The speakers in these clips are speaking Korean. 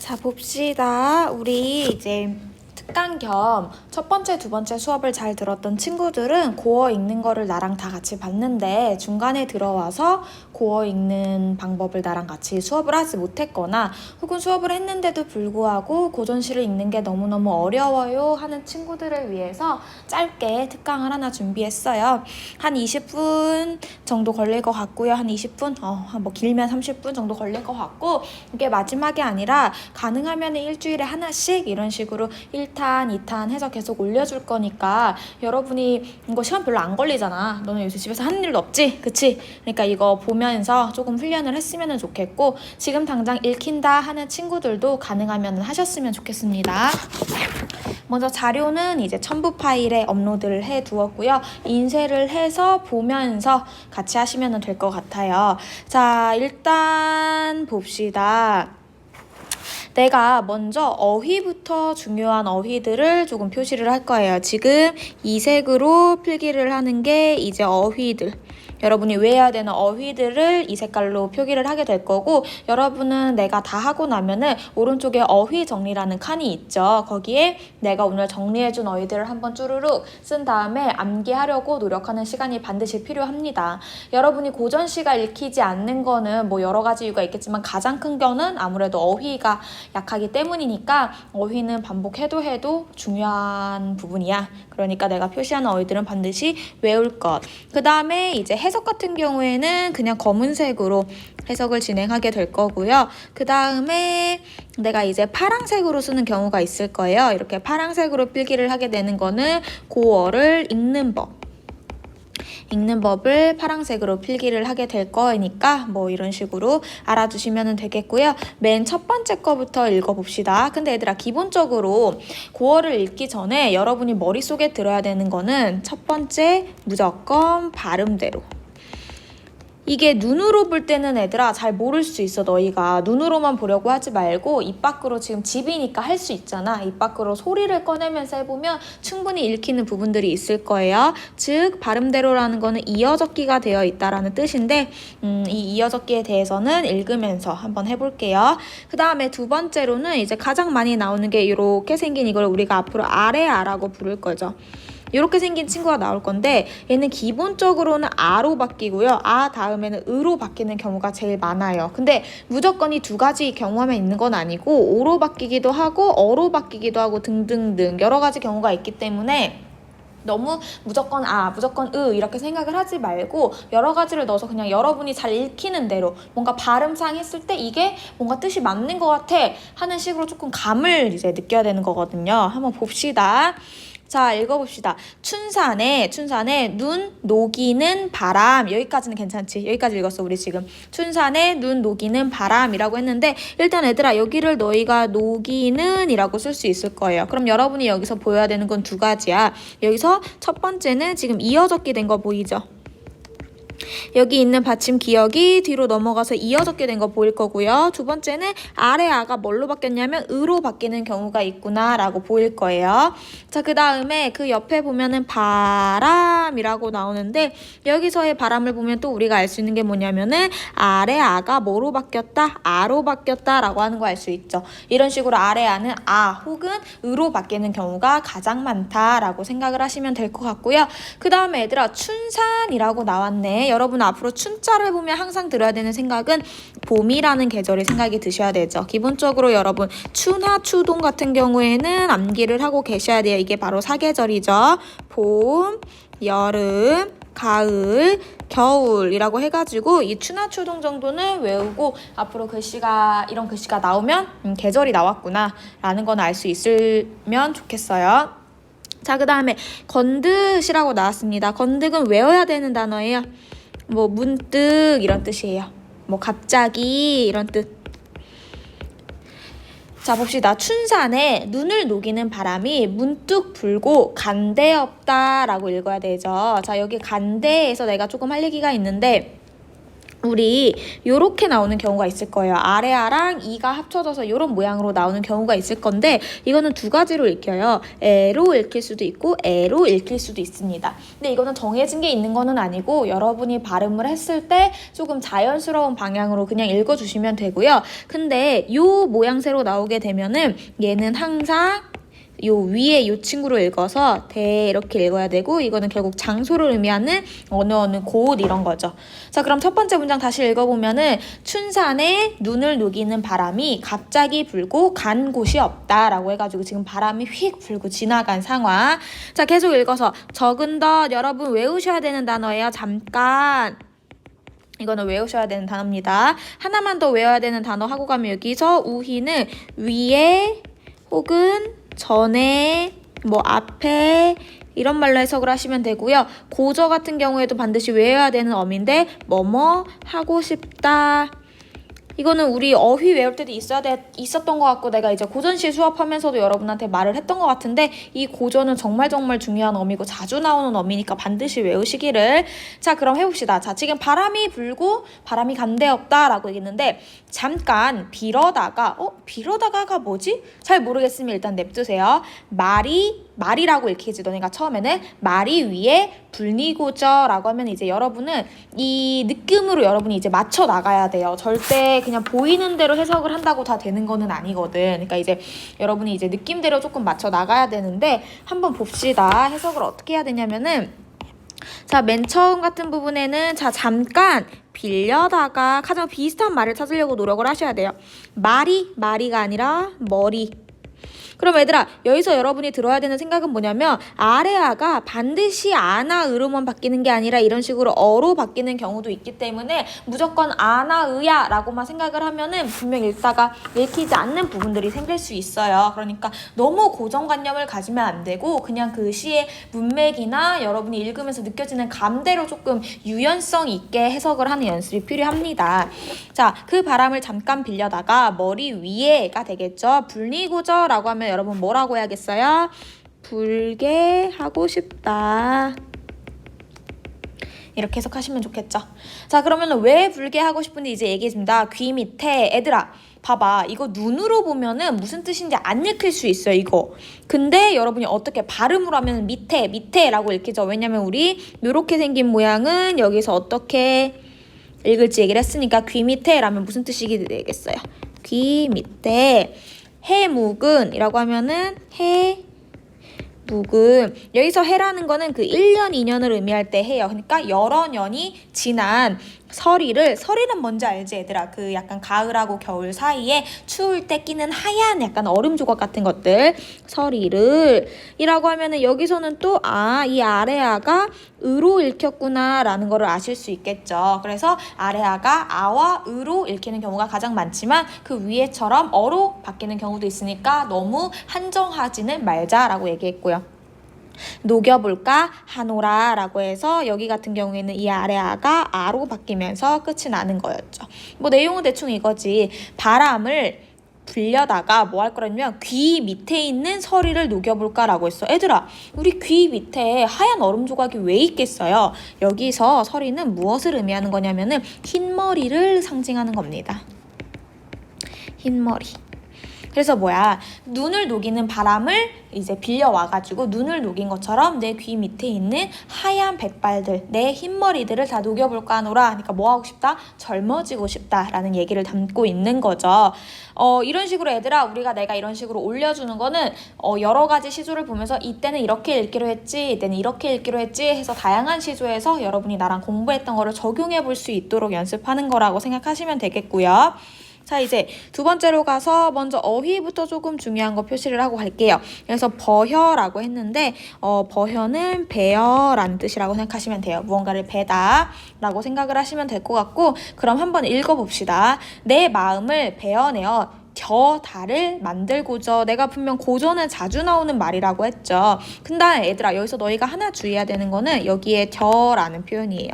자, 봅시다. 우리 이제 특강 겸 첫 번째, 두 번째 수업을 잘 들었던 친구들은 고어 읽는 거를 나랑 다 같이 봤는데 중간에 들어와서 고어 읽는 방법을 나랑 같이 수업을 하지 못했거나 혹은 수업을 했는데도 불구하고 고전시를 읽는 게 너무너무 어려워요 하는 친구들을 위해서 짧게 특강을 하나 준비했어요. 한 20분 정도 걸릴 것 같고요. 한 20분? 뭐 길면 30분 정도 걸릴 것 같고, 이게 마지막이 아니라 가능하면 일주일에 하나씩 이런 식으로 1탄, 2탄 해서 계속 올려줄 거니까 여러분이 이거 시간 별로 안 걸리잖아. 너는 요새 집에서 하는 일도 없지? 그치? 그러니까 이거 보면서 조금 훈련을 했으면 좋겠고, 지금 당장 읽힌다 하는 친구들도 가능하면 하셨으면 좋겠습니다. 먼저 자료는 이제 첨부 파일에 업로드를 해 두었고요. 인쇄를 해서 보면서 같이 하시면 될 것 같아요. 자, 일단 봅시다. 내가 먼저 어휘부터 중요한 어휘들을 조금 표시를 할 거예요. 지금 이 색으로 필기를 하는 게 이제 어휘들. 여러분이 외워야 되는 어휘들을 이 색깔로 표기를 하게 될 거고, 여러분은 내가 다 하고 나면은 오른쪽에 어휘 정리라는 칸이 있죠. 거기에 내가 오늘 정리해준 어휘들을 한번 쭈루룩 쓴 다음에 암기하려고 노력하는 시간이 반드시 필요합니다. 여러분이 고전시가 읽히지 않는 거는 뭐 여러 가지 이유가 있겠지만 가장 큰 거는 아무래도 어휘가 약하기 때문이니까 어휘는 반복해도 해도 중요한 부분이야. 그러니까 내가 표시하는 어휘들은 반드시 외울 것. 그 다음에 이제 해석 같은 경우에는 그냥 검은색으로 해석을 진행하게 될 거고요. 그 다음에 내가 이제 파란색으로 쓰는 경우가 있을 거예요. 이렇게 파란색으로 필기를 하게 되는 거는 고어를 읽는 법을 파란색으로 필기를 하게 될 거니까 뭐 이런 식으로 알아두시면 되겠고요. 맨 첫 번째 거부터 읽어봅시다. 근데 얘들아, 기본적으로 고어를 읽기 전에 여러분이 머릿속에 들어야 되는 거는 첫 번째 무조건 발음대로. 이게 눈으로 볼 때는 애들아 잘 모를 수 있어. 너희가 눈으로만 보려고 하지 말고 입 밖으로, 지금 집이니까 할 수 있잖아. 입 밖으로 소리를 꺼내면서 해보면 충분히 읽히는 부분들이 있을 거예요. 즉 발음대로라는 거는 이어적기가 되어 있다라는 뜻인데 이 이어적기에 대해서는 읽으면서 한번 해볼게요. 그 다음에 두 번째로는 이제 가장 많이 나오는 게 이렇게 생긴 이걸 우리가 앞으로 아래아라고 부를 거죠. 이렇게 생긴 친구가 나올 건데 얘는 기본적으로는 아로 바뀌고요. 아 다음에는 으로 바뀌는 경우가 제일 많아요. 근데 무조건 이 두 가지 경우만 있는 건 아니고 오로 바뀌기도 하고 어로 바뀌기도 하고 등등등 여러 가지 경우가 있기 때문에 너무 무조건 무조건 이렇게 생각을 하지 말고 여러 가지를 넣어서 그냥 여러분이 잘 읽히는 대로 뭔가 발음상 했을 때 이게 뭔가 뜻이 맞는 것 같아 하는 식으로 조금 감을 이제 느껴야 되는 거거든요. 한번 봅시다. 자, 읽어봅시다. 춘산에 눈 녹이는 바람. 여기까지는 괜찮지? 여기까지 읽었어 우리 지금. 춘산에 눈 녹이는 바람이라고 했는데 일단 얘들아 여기를 너희가 녹이는 이라고 쓸 수 있을 거예요. 그럼 여러분이 여기서 보여야 되는 건 두 가지야. 여기서 첫 번째는 지금 이어적기 된 거 보이죠? 여기 있는 받침 기억이 뒤로 넘어가서 이어적게 된 거 보일 거고요. 두 번째는 아래 아가 뭘로 바뀌었냐면 으로 바뀌는 경우가 있구나 라고 보일 거예요. 자, 그 다음에 그 옆에 보면은 바람이라고 나오는데 여기서의 바람을 보면 또 우리가 알 수 있는 게 뭐냐면은 아래 아가 뭐로 바뀌었다? 아로 바뀌었다 라고 하는 거 알 수 있죠. 이런 식으로 아래 아는 아 혹은 으로 바뀌는 경우가 가장 많다라고 생각을 하시면 될 것 같고요. 그 다음에 얘들아 춘산이라고 나왔네. 여러분 앞으로 춘자를 보면 항상 들어야 되는 생각은 봄이라는 계절이 생각이 드셔야 되죠. 기본적으로 여러분 추나 추동 같은 경우에는 암기를 하고 계셔야 돼요. 이게 바로 사계절이죠. 봄, 여름, 가을, 겨울이라고 해가지고 이 추나 추동 정도는 외우고 앞으로 이런 글씨가 나오면 계절이 나왔구나 라는 건 알 수 있으면 좋겠어요. 자, 그 다음에 건듯이라고 나왔습니다. 건듯은 외워야 되는 단어예요. 뭐 문득 이런 뜻이에요. 뭐 갑자기 이런 뜻. 자, 봅시다. 춘산에 눈을 녹이는 바람이 문득 불고 간데없다 라고 읽어야 되죠. 자, 여기 간데에서 내가 조금 할 얘기가 있는데 우리 요렇게 나오는 경우가 있을 거예요. 아래아랑 이가 합쳐져서 요런 모양으로 나오는 경우가 있을 건데 이거는 두 가지로 읽혀요. 에로 읽힐 수도 있고 에로 읽힐 수도 있습니다. 근데 이거는 정해진 게 있는 거는 아니고 여러분이 발음을 했을 때 조금 자연스러운 방향으로 그냥 읽어주시면 되고요. 근데 요 모양새로 나오게 되면은 얘는 항상 요 위에 요 친구로 읽어서 대 이렇게 읽어야 되고 이거는 결국 장소를 의미하는 어느 곳 이런 거죠. 자, 그럼 첫 번째 문장 다시 읽어보면은 춘산에 눈을 녹이는 바람이 갑자기 불고 간 곳이 없다라고 해가지고 지금 바람이 휙 불고 지나간 상황. 자, 계속 읽어서 적은 덧 여러분 외우셔야 되는 단어예요. 잠깐. 이거는 외우셔야 되는 단어입니다. 하나만 더 외워야 되는 단어 하고 가면 여기서 우희는 위에 혹은 전에 뭐 앞에 이런 말로 해석을 하시면 되고요. 고저 같은 경우에도 반드시 외워야 되는 어민데 뭐뭐 하고 싶다. 이거는 우리 어휘 외울 때도 있었던 것 같고 내가 이제 고전시 수업하면서도 여러분한테 말을 했던 것 같은데 이 고전은 정말 중요한 어미고 자주 나오는 어미니까 반드시 외우시기를. 자, 그럼 해봅시다. 자, 지금 바람이 불고 바람이 간데 없다 라고 얘기했는데 잠깐 비러다가가 뭐지? 잘 모르겠으면 일단 냅두세요. 말이라고 읽히지. 너네가 처음에는 말이 위에 불리고저 라고 하면 이제 여러분은 이 느낌으로 여러분이 이제 맞춰 나가야 돼요. 절대 그냥 보이는 대로 해석을 한다고 다 되는 거는 아니거든. 그러니까 이제 여러분이 이제 느낌대로 조금 맞춰 나가야 되는데 한번 봅시다. 해석을 어떻게 해야 되냐면은 자, 맨 처음 같은 부분에는 자, 잠깐 빌려다가 가장 비슷한 말을 찾으려고 노력을 하셔야 돼요. 마리가 아니라 머리. 그럼 얘들아 여기서 여러분이 들어야 되는 생각은 뭐냐면 아래아가 반드시 아나으로만 바뀌는 게 아니라 이런 식으로 어로 바뀌는 경우도 있기 때문에 무조건 아나으야 라고만 생각을 하면은 분명 읽다가 읽히지 않는 부분들이 생길 수 있어요. 그러니까 너무 고정관념을 가지면 안 되고 그냥 그 시의 문맥이나 여러분이 읽으면서 느껴지는 감대로 조금 유연성 있게 해석을 하는 연습이 필요합니다. 자, 그 바람을 잠깐 빌려다가 머리 위에가 되겠죠. 불리고저 라고 하면 여러분 뭐라고 해야겠어요? 불게 하고 싶다. 이렇게 해석하시면 좋겠죠. 자, 그러면 왜 불게 하고 싶은지 이제 얘기해줍니다. 귀 밑에 애들아 봐봐. 이거 눈으로 보면은 무슨 뜻인지 안 읽힐 수 있어요. 이거. 근데 여러분이 어떻게 발음으로 하면 밑에라고 읽히죠. 왜냐면 우리 이렇게 생긴 모양은 여기서 어떻게 읽을지 얘기를 했으니까 귀 밑에라면 무슨 뜻이 되겠어요? 귀 밑에 해묵은 이라고 하면은 해묵은 여기서 해라는 거는 그 1년, 2년을 의미할 때 해요. 그러니까 여러 년이 지난 서리는 뭔지 알지 얘들아? 그 약간 가을하고 겨울 사이에 추울 때 끼는 하얀 약간 얼음 조각 같은 것들 서리를 이라고 하면은 여기서는 또 이 아래아가 으로 읽혔구나 라는 거를 아실 수 있겠죠. 그래서 아래아가 아와 으로 읽히는 경우가 가장 많지만 그 위에처럼 어로 바뀌는 경우도 있으니까 너무 한정하지는 말자라고 얘기했고요. 녹여볼까 하노라 라고 해서 여기 같은 경우에는 이 아래아가 아로 바뀌면서 끝이 나는 거였죠. 뭐 내용은 대충 이거지. 바람을 불려다가 뭐 할 거라면 귀 밑에 있는 서리를 녹여볼까 라고 했어. 애들아 우리 귀 밑에 하얀 얼음 조각이 왜 있겠어요? 여기서 서리는 무엇을 의미하는 거냐면은 흰머리를 상징하는 겁니다. 흰머리. 그래서 눈을 녹이는 바람을 이제 빌려와가지고 눈을 녹인 것처럼 내 귀 밑에 있는 하얀 백발들, 내 흰머리들을 다 녹여볼까 하노라. 그러니까 뭐 하고 싶다? 젊어지고 싶다라는 얘기를 담고 있는 거죠. 이런 식으로 애들아 내가 이런 식으로 올려주는 거는 여러 가지 시조를 보면서 이때는 이렇게 읽기로 했지, 이때는 이렇게 읽기로 했지 해서 다양한 시조에서 여러분이 나랑 공부했던 거를 적용해 볼 수 있도록 연습하는 거라고 생각하시면 되겠고요. 자, 이제 두 번째로 가서 먼저 어휘부터 조금 중요한 거 표시를 하고 갈게요. 그래서 버혀라고 했는데 버혀는 베어라는 뜻이라고 생각하시면 돼요. 무언가를 베다 라고 생각을 하시면 될 것 같고 그럼 한번 읽어봅시다. 내 마음을 베어내어 달을 만들고저. 내가 분명 고전은 자주 나오는 말이라고 했죠. 근데 얘들아 여기서 너희가 하나 주의해야 되는 거는 여기에 라는 표현이에요.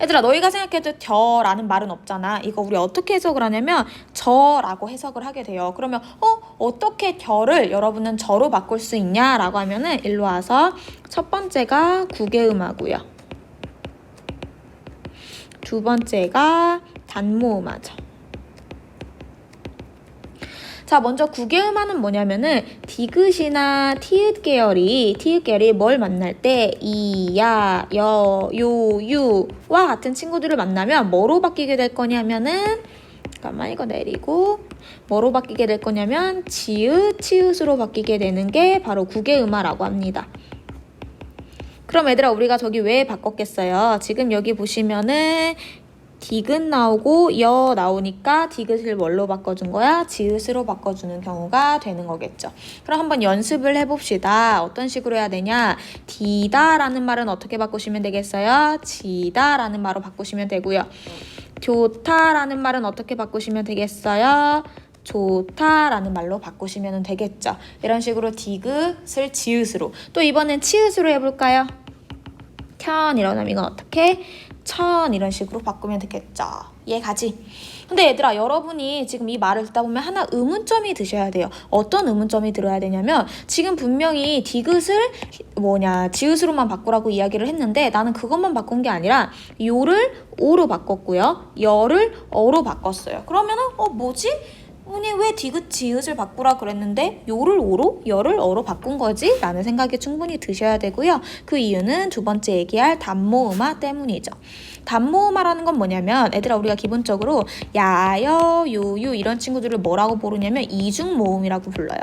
얘들아 너희가 생각해도 라는 말은 없잖아. 이거 우리 어떻게 해석을 하냐면 저라고 해석을 하게 돼요. 그러면 어떻게 를 여러분은 저로 바꿀 수 있냐 라고 하면은 일로 와서 첫 번째가 구개음하고요. 두 번째가 단모음하죠. 자, 먼저 구개음화는 뭐냐면은 디귿이나 티읕 계열이 뭘 만날 때 이, 야, 여, 요, 유와 같은 친구들을 만나면 뭐로 바뀌게 될 거냐면은 잠깐만 이거 내리고 뭐로 바뀌게 될 거냐면 지읒, 치읒으로 바뀌게 되는 게 바로 구개음화라고 합니다. 그럼 얘들아 우리가 저기 왜 바꿨겠어요? 지금 여기 보시면은 디귿 나오고 여 나오니까 디귿을 뭘로 바꿔준 거야? 지읒으로 바꿔주는 경우가 되는 거겠죠. 그럼 한번 연습을 해봅시다. 어떤 식으로 해야 되냐? 디다라는 말은 어떻게 바꾸시면 되겠어요? 지다라는 말로 바꾸시면 되고요. 좋다라는 말은 어떻게 바꾸시면 되겠어요? 좋다라는 말로 바꾸시면 되겠죠. 이런 식으로 디귿을 지읒으로. 또 이번엔 치읒으로 해볼까요? 천 이러면 이건 어떻게? 천 이런 식으로 바꾸면 되겠죠. 이해가지? 근데 얘들아 여러분이 지금 이 말을 듣다 보면 하나 의문점이 드셔야 돼요. 어떤 의문점이 들어야 되냐면 지금 분명히 디귿을 지읒으로만 바꾸라고 이야기를 했는데 나는 그것만 바꾼 게 아니라 요를 오로 바꿨고요. 여를 어로 바꿨어요. 그러면은 뭐지? 아니 왜 디귿 지읒을 바꾸라 그랬는데 요를 오로 여를 어로 바꾼 거지? 라는 생각이 충분히 드셔야 되고요. 그 이유는 두 번째 얘기할 단모음화 때문이죠. 단모음화라는 건 뭐냐면 애들아 우리가 기본적으로 야여 요유 이런 친구들을 뭐라고 부르냐면 이중모음이라고 불러요.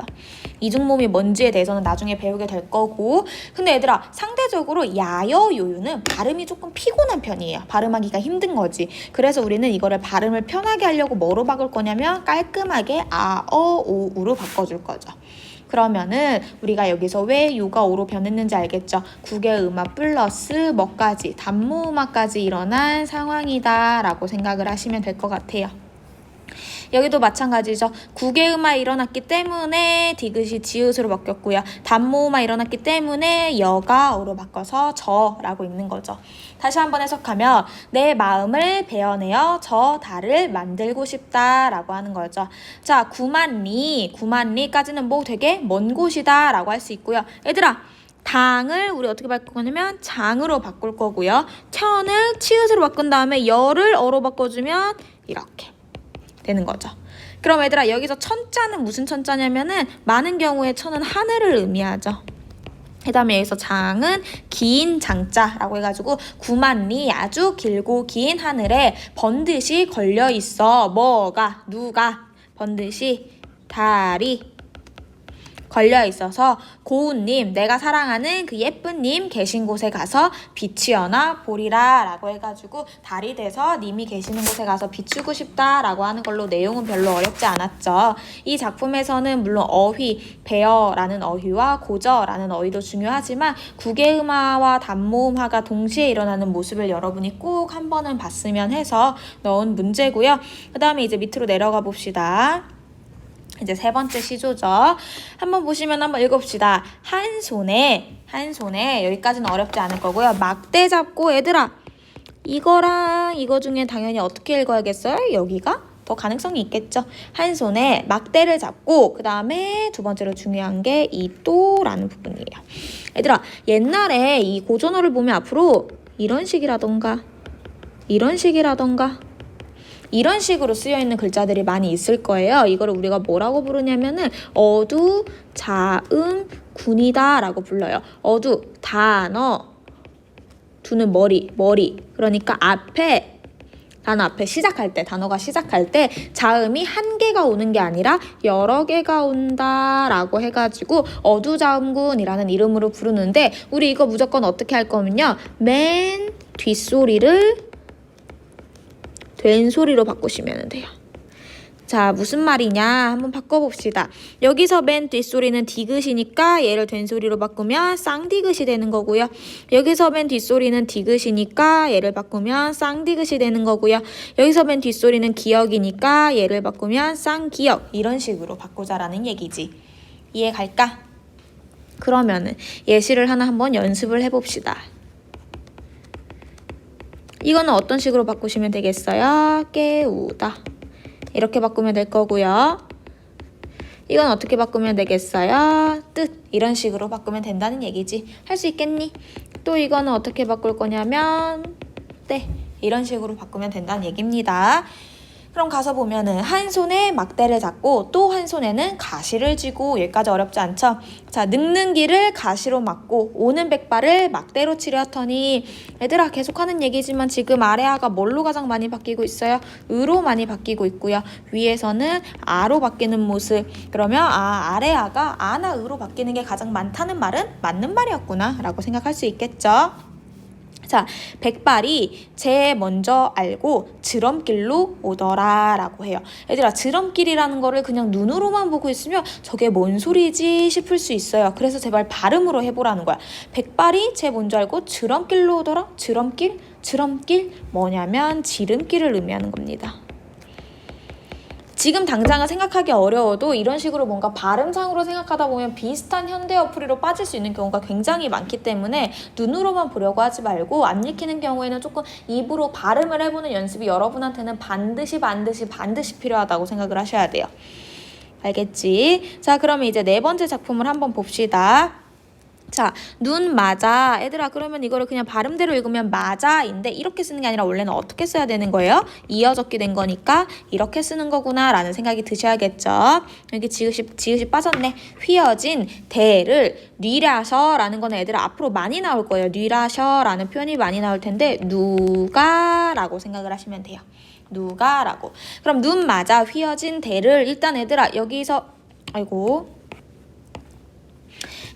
이중모음이 뭔지에 대해서는 나중에 배우게 될 거고 근데 얘들아 상대적으로 야여 요유는 발음이 조금 피곤한 편이에요. 발음하기가 힘든 거지. 그래서 우리는 이거를 발음을 편하게 하려고 뭐로 바꿀 거냐면 깔끔하게 아, 어, 오, 우로 바꿔줄 거죠. 그러면은 우리가 여기서 왜 요가 오로 변했는지 알겠죠? 구개음화 플러스 뭐까지 단모음화까지 일어난 상황이다 라고 생각을 하시면 될 것 같아요. 여기도 마찬가지죠. 구개음화 일어났기 때문에 디귿이 지읒으로 바뀌었고요. 단모음화 일어났기 때문에 여가 어로 바꿔서 저라고 읽는 거죠. 다시 한번 해석하면 내 마음을 베어내어 저 달을 만들고 싶다라고 하는 거죠. 자, 구만리까지는 뭐 되게 먼 곳이다 라고 할 수 있고요. 얘들아 당을 우리 어떻게 바꿀 거냐면 장으로 바꿀 거고요. 천을 치읒으로 바꾼 다음에 여를 어로 바꿔주면 이렇게 되는 거죠. 그럼 얘들아 여기서 천자는 무슨 천자냐면은 많은 경우에 천은 하늘을 의미하죠. 그 다음에 여기서 장은 긴 장자라고 해가지고 구만리 아주 길고 긴 하늘에 번듯이 걸려 있어. 누가 번듯이 달이 걸려 있어서 고운님 내가 사랑하는 그 예쁜님 계신 곳에 가서 비추어나 보리라 라고 해가지고 달이 돼서 님이 계시는 곳에 가서 비추고 싶다 라고 하는 걸로 내용은 별로 어렵지 않았죠. 이 작품에서는 물론 어휘, 배어라는 어휘와 고저라는 어휘도 중요하지만 구개음화와 단모음화가 동시에 일어나는 모습을 여러분이 꼭 한 번은 봤으면 해서 넣은 문제고요. 그 다음에 이제 밑으로 내려가 봅시다. 이제 세 번째 시조죠. 한번 보시면 한번 읽어봅시다. 한 손에 여기까지는 어렵지 않을 거고요. 막대 잡고 얘들아 이거랑 이거 중에 당연히 어떻게 읽어야겠어요? 여기가 더 가능성이 있겠죠. 한 손에 막대를 잡고 그 다음에 두 번째로 중요한 게 이 또라는 부분이에요. 얘들아 옛날에 이 고전어를 보면 앞으로 이런 식이라던가 이런 식으로 쓰여있는 글자들이 많이 있을 거예요. 이거를 우리가 뭐라고 부르냐면은 어두, 자음, 군이다 라고 불러요. 어두, 단어, 두는 머리. 그러니까 단어가 시작할 때 자음이 한 개가 오는 게 아니라 여러 개가 온다 라고 해가지고 어두자음군이라는 이름으로 부르는데 우리 이거 무조건 어떻게 할 거면요. 맨 뒷소리를 된 소리로 바꾸시면 돼요. 자, 무슨 말이냐 한번 바꿔봅시다. 여기서 맨 뒷소리는 디귿이니까 얘를 된 소리로 바꾸면 쌍디귿이 되는 거고요. 여기서 맨 뒷소리는 디귿이니까 얘를 바꾸면 쌍디귿이 되는 거고요. 여기서 맨 뒷소리는 기역이니까 얘를 바꾸면 쌍기역 이런 식으로 바꾸자라는 얘기지. 이해 갈까? 그러면은 예시를 하나 한번 연습을 해봅시다. 이거는 어떤 식으로 바꾸시면 되겠어요? 깨우다 이렇게 바꾸면 될 거고요. 이건 어떻게 바꾸면 되겠어요? 뜻 이런 식으로 바꾸면 된다는 얘기지. 할 수 있겠니? 또 이거는 어떻게 바꿀 거냐면 이런 식으로 바꾸면 된다는 얘기입니다. 그럼 가서 보면은 한 손에 막대를 잡고 또 한 손에는 가시를 쥐고, 여기까지 어렵지 않죠? 자, 늙는 길을 가시로 막고 오는 백발을 막대로 치려더니, 얘들아 계속하는 얘기지만 지금 아래아가 뭘로 가장 많이 바뀌고 있어요? 으로 많이 바뀌고 있고요. 위에서는 아로 바뀌는 모습. 그러면 아래아가 아나 으로 바뀌는 게 가장 많다는 말은 맞는 말이었구나 라고 생각할 수 있겠죠. 자, 백발이 제 먼저 알고 지름길로 오더라 라고 해요. 얘들아, 지름길이라는 거를 그냥 눈으로만 보고 있으면 저게 뭔 소리지 싶을 수 있어요. 그래서 제발 발음으로 해보라는 거야. 백발이 제 먼저 알고 지름길로 오더라. 지름길? 지름길? 뭐냐면 지름길을 의미하는 겁니다. 지금 당장은 생각하기 어려워도 이런 식으로 뭔가 발음상으로 생각하다 보면 비슷한 현대어풀이로 빠질 수 있는 경우가 굉장히 많기 때문에 눈으로만 보려고 하지 말고, 안 읽히는 경우에는 조금 입으로 발음을 해보는 연습이 여러분한테는 반드시 필요하다고 생각을 하셔야 돼요. 알겠지? 자, 그러면 이제 네 번째 작품을 한번 봅시다. 자, 눈 맞아. 얘들아, 그러면 이거를 그냥 발음대로 읽으면 맞아인데 이렇게 쓰는 게 아니라 원래는 어떻게 써야 되는 거예요? 이어 적게 된 거니까 이렇게 쓰는 거구나 라는 생각이 드셔야겠죠. 여기 지읒이 빠졌네. 휘어진 대를 뉘라셔 라는 거는 얘들아 앞으로 많이 나올 거예요. 뉘라셔 라는 표현이 많이 나올 텐데 누가 라고 생각을 하시면 돼요. 누가 라고. 그럼 눈 맞아 휘어진 대를, 일단 얘들아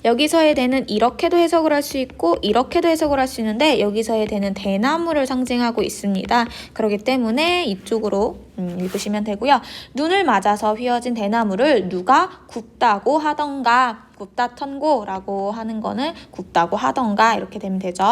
여기서의 대는 이렇게도 해석을 할 수 있고 이렇게도 해석을 할 수 있는데, 여기서의 대는 대나무를 상징하고 있습니다. 그렇기 때문에 이쪽으로 읽으시면 되고요. 눈을 맞아서 휘어진 대나무를 누가 굽다고 하던가, 굽다 턴고라고 하는 거는 굽다고 하던가 이렇게 되면 되죠.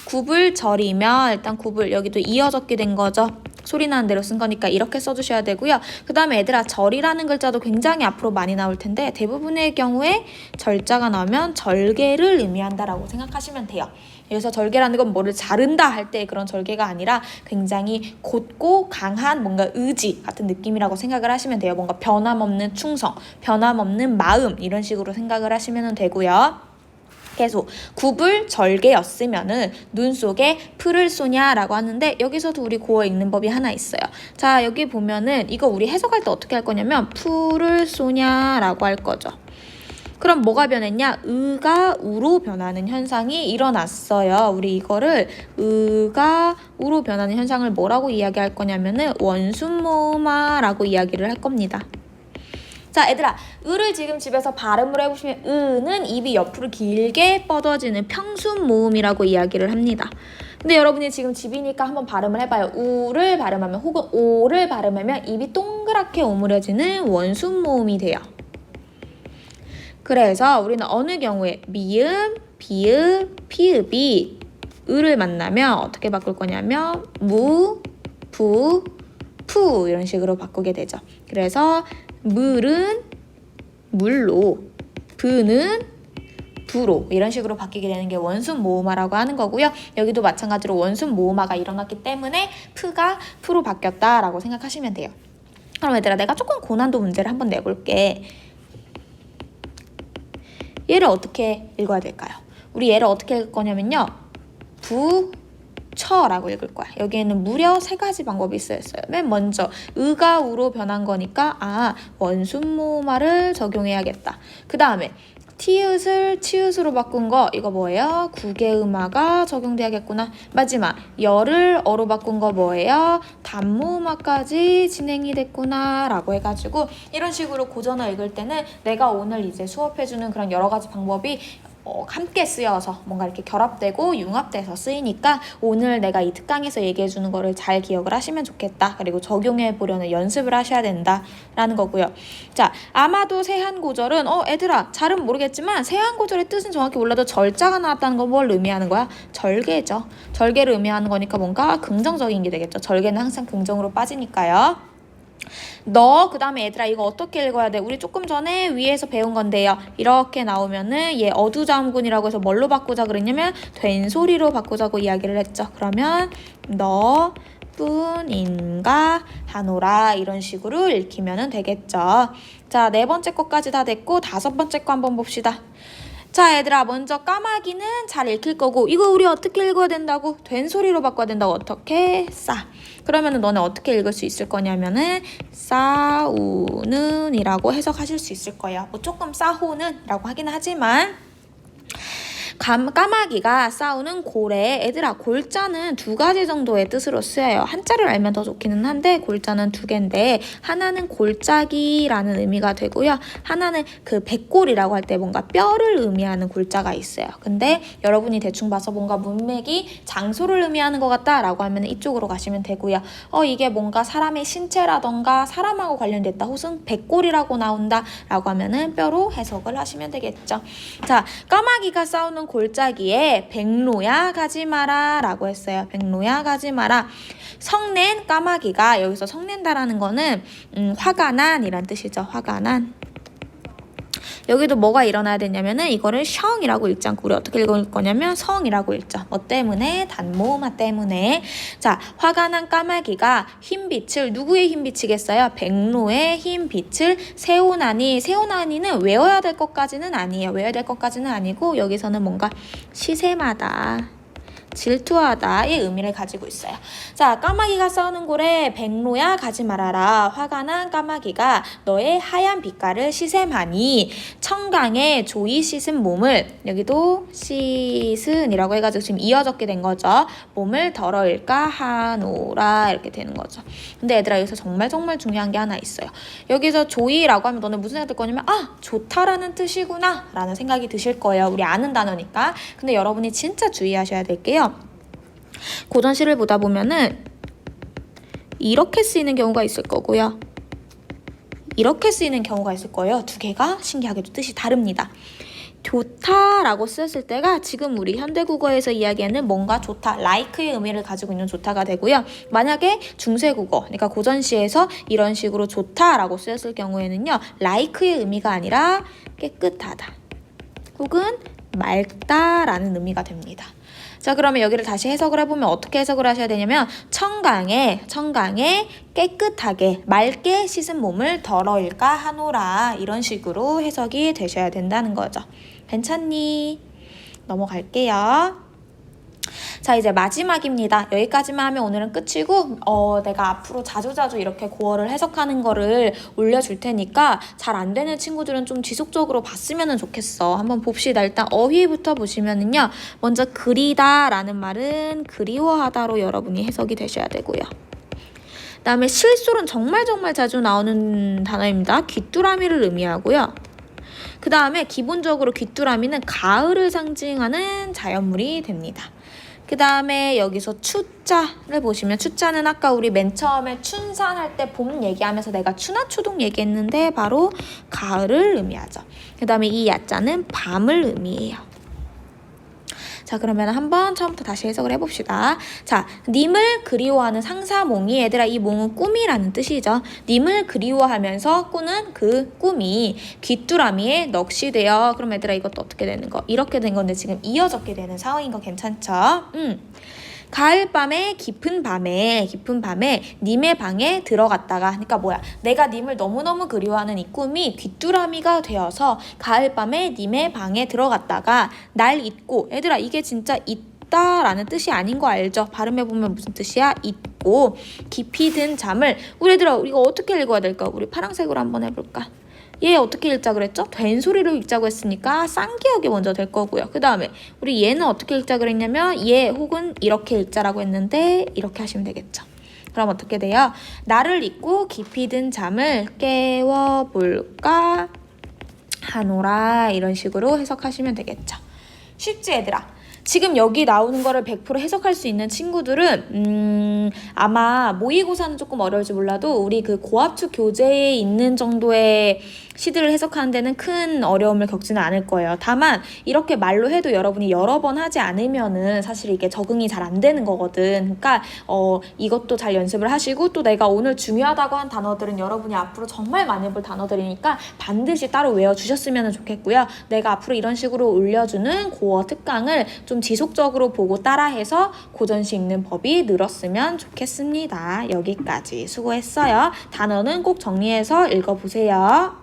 굽을 절이면, 일단 굽을 여기도 이어 적게 된 거죠. 소리 나는 대로 쓴 거니까 이렇게 써주셔야 되고요. 그 다음에 얘들아, 절이라는 글자도 굉장히 앞으로 많이 나올 텐데 대부분의 경우에 절자가 나오면 절개를 의미한다라고 생각하시면 돼요. 그래서 절개라는 건 뭐를 자른다 할 때 그런 절개가 아니라 굉장히 곧고 강한 뭔가 의지 같은 느낌이라고 생각을 하시면 돼요. 뭔가 변함없는 충성, 변함없는 마음, 이런 식으로 생각을 하시면 되고요. 계속 굽을 절개였으면은 눈 속에 풀을 쏘냐라고 하는데, 여기서도 우리 고어 읽는 법이 하나 있어요. 자, 여기 보면은 이거 우리 해석할 때 어떻게 할 거냐면 풀을 쏘냐라고 할 거죠. 그럼 뭐가 변했냐? 으가 우로 변하는 현상이 일어났어요. 우리 이거를 으가 우로 변하는 현상을 뭐라고 이야기할 거냐면은 원순모음화라고 이야기를 할 겁니다. 자, 얘들아, 으를 지금 집에서 발음을 해보시면 으는 입이 옆으로 길게 뻗어지는 평순모음이라고 이야기를 합니다. 근데 여러분이 지금 집이니까 한번 발음을 해봐요. 우를 발음하면 혹은 오를 발음하면 입이 동그랗게 오므려지는 원순모음이 돼요. 그래서 우리는 어느 경우에 미음, 비읍, 피읍이 으를 만나면 어떻게 바꿀 거냐면 무, 부, 푸 이런 식으로 바꾸게 되죠. 그래서 물은 물로, 부는 부로 이런 식으로 바뀌게 되는 게 원순모음화라고 하는 거고요. 여기도 마찬가지로 원순모음화가 일어났기 때문에 프가 푸로 바뀌었다라고 생각하시면 돼요. 그럼 얘들아, 내가 조금 고난도 문제를 한번 내볼게. 얘를 어떻게 읽어야 될까요? 우리 얘를 어떻게 읽을 거냐면요. 부처라고 읽을 거야. 여기에는 무려 3가지 방법이 있어요. 맨 먼저 으가 우로 변한 거니까 원순모음화를 적용해야겠다. 그 다음에 티읕을 치읓으로 바꾼 거, 이거 뭐예요? 국외음화가 적용돼야겠구나. 마지막 열을 어로 바꾼 거 뭐예요? 단모음화까지 진행이 됐구나 라고 해가지고, 이런 식으로 고전어 읽을 때는 내가 오늘 이제 수업해주는 그런 여러 가지 방법이 함께 쓰여서 뭔가 이렇게 결합되고 융합돼서 쓰이니까 오늘 내가 이 특강에서 얘기해주는 거를 잘 기억을 하시면 좋겠다. 그리고 적용해 보려는 연습을 하셔야 된다라는 거고요. 자, 아마도 세한고절은 애들아 잘은 모르겠지만 세한고절의 뜻은 정확히 몰라도 절자가 나왔다는 건 뭘 의미하는 거야? 절개죠. 절개를 의미하는 거니까 뭔가 긍정적인 게 되겠죠. 절개는 항상 긍정으로 빠지니까요. 그 다음에 얘들아 이거 어떻게 읽어야 돼? 우리 조금 전에 위에서 배운 건데요. 이렇게 나오면은 얘 어두자음군이라고 해서 뭘로 바꾸자 그랬냐면 된소리로 바꾸자고 이야기를 했죠. 그러면 너 뿐인가 하노라 이런 식으로 읽히면 되겠죠. 자, 4번째 거까지 다 됐고 5번째 거 한번 봅시다. 자, 얘들아, 먼저 까마귀는 잘 읽힐 거고, 이거 우리 어떻게 읽어야 된다고? 된 소리로 바꿔야 된다고. 어떻게? 싸. 그러면은 너네 어떻게 읽을 수 있을 거냐면은 싸우는 이라고 해석하실 수 있을 거예요. 뭐 조금 싸우는 이라고 하긴 하지만 까마귀가 싸우는 고래. 얘들아, 골자는 두 가지 정도의 뜻으로 쓰여요. 한자를 알면 더 좋기는 한데 골자는 두 개인데 하나는 골짜기라는 의미가 되고요. 하나는 그 백골이라고 할 때 뭔가 뼈를 의미하는 골자가 있어요. 근데 여러분이 대충 봐서 뭔가 문맥이 장소를 의미하는 것 같다라고 하면 이쪽으로 가시면 되고요. 이게 뭔가 사람의 신체라던가 사람하고 관련됐다 혹은 백골이라고 나온다라고 하면은 뼈로 해석을 하시면 되겠죠. 자, 까마귀가 싸우는 골짜기에 백로야 가지 마라 라고 했어요. 백로야 가지 마라. 성낸 까마귀가, 여기서 성낸다라는 거는 화가 난 이란 뜻이죠. 화가 난. 여기도 뭐가 일어나야 되냐면은 이거를 셩이라고 읽지 않고 우리 어떻게 읽을 거냐면 성이라고 읽죠. 뭐 때문에? 단모음화 때문에. 자, 화가 난 까마귀가 흰빛을, 누구의 흰빛이겠어요? 백로의 흰빛을 세우나니. 세우나니는 외워야 될 것까지는 아니에요. 외워야 될 것까지는 아니고 여기서는 뭔가 시샘하다, 질투하다의 의미를 가지고 있어요. 자, 까마귀가 싸우는 고래 백로야 가지 말아라. 화가 난 까마귀가 너의 하얀 빛깔을 시샘하니 청강에 조이 씻은 몸을, 여기도 씻은이라고 해가지고 지금 이어졌게 된 거죠. 몸을 덜어일까 하노라 이렇게 되는 거죠. 근데 얘들아, 여기서 정말 중요한 게 하나 있어요. 여기서 조이라고 하면 너네 무슨 생각 들 거냐면 좋다라는 뜻이구나 라는 생각이 드실 거예요. 우리 아는 단어니까. 근데 여러분이 진짜 주의하셔야 될 게요, 고전시를 보다 보면은 이렇게 쓰이는 경우가 있을 거고요, 이렇게 쓰이는 경우가 있을 거예요. 두 개가 신기하게도 뜻이 다릅니다. 좋다라고 쓰였을 때가 지금 우리 현대국어에서 이야기하는 뭔가 좋다, like의 의미를 가지고 있는 좋다가 되고요. 만약에 중세국어, 그러니까 고전시에서 이런 식으로 좋다라고 쓰였을 경우에는요, like의 의미가 아니라 깨끗하다 혹은 맑다라는 의미가 됩니다. 자, 그러면 여기를 다시 해석을 해보면 어떻게 해석을 하셔야 되냐면 청강에 깨끗하게 맑게 씻은 몸을 덜어일까 하노라, 이런 식으로 해석이 되셔야 된다는 거죠. 괜찮니? 넘어갈게요. 자, 이제 마지막입니다. 여기까지만 하면 오늘은 끝이고 내가 앞으로 자주자주 이렇게 고어를 해석하는 거를 올려줄 테니까 잘 안 되는 친구들은 좀 지속적으로 봤으면 좋겠어. 한번 봅시다. 일단 어휘부터 보시면은요, 먼저 그리다 라는 말은 그리워하다로 여러분이 해석이 되셔야 되고요. 그 다음에 실솔은 정말 자주 나오는 단어입니다. 귀뚜라미를 의미하고요. 그 다음에 기본적으로 귀뚜라미는 가을을 상징하는 자연물이 됩니다. 그 다음에 여기서 추자를 보시면, 추자는 아까 우리 맨 처음에 춘산할 때 봄 얘기하면서 내가 추나추동 얘기했는데 바로 가을을 의미하죠. 그 다음에 이 야자는 밤을 의미해요. 자, 그러면 한번 처음부터 다시 해석을 해봅시다. 자, 님을 그리워하는 상사몽이, 얘들아 이 몽은 꿈이라는 뜻이죠. 님을 그리워하면서 꾸는 그 꿈이 귀뚜라미에 넋이 되어. 그럼 얘들아 이것도 어떻게 되는 거? 이렇게 된 건데 지금 이어졌게 되는 상황인 거 괜찮죠? 가을밤에 깊은 밤에 님의 방에 들어갔다가, 그러니까 뭐야, 내가 님을 너무너무 그리워하는 이 꿈이 귀뚜라미가 되어서 가을밤에 님의 방에 들어갔다가 날 잊고. 얘들아 이게 진짜 잊다라는 뜻이 아닌 거 알죠? 발음해보면 무슨 뜻이야? 잊고 깊이 든 잠을. 우리 얘들아 이거 어떻게 읽어야 될까? 우리 파란색으로 한번 해볼까? 얘 어떻게 읽자 그랬죠? 된 소리로 읽자고 했으니까 쌍기역이 먼저 될 거고요. 그 다음에 우리 얘는 어떻게 읽자 그랬냐면 얘 혹은 이렇게 읽자라고 했는데 이렇게 하시면 되겠죠. 그럼 어떻게 돼요? 나를 잊고 깊이 든 잠을 깨워볼까 하노라, 이런 식으로 해석하시면 되겠죠. 쉽지 얘들아? 지금 여기 나오는 거를 100% 해석할 수 있는 친구들은 아마 모의고사는 조금 어려울지 몰라도 우리 그 고압축 교재에 있는 정도의 시들을 해석하는 데는 큰 어려움을 겪지는 않을 거예요. 다만 이렇게 말로 해도 여러분이 여러 번 하지 않으면은 사실 이게 적응이 잘 안 되는 거거든. 그러니까 이것도 잘 연습을 하시고, 또 내가 오늘 중요하다고 한 단어들은 여러분이 앞으로 정말 많이 볼 단어들이니까 반드시 따로 외워주셨으면 좋겠고요. 내가 앞으로 이런 식으로 올려주는 고어 특강을 좀 지속적으로 보고 따라해서 고전시 읽는 법이 늘었으면 좋겠습니다. 여기까지 수고했어요. 단어는 꼭 정리해서 읽어보세요.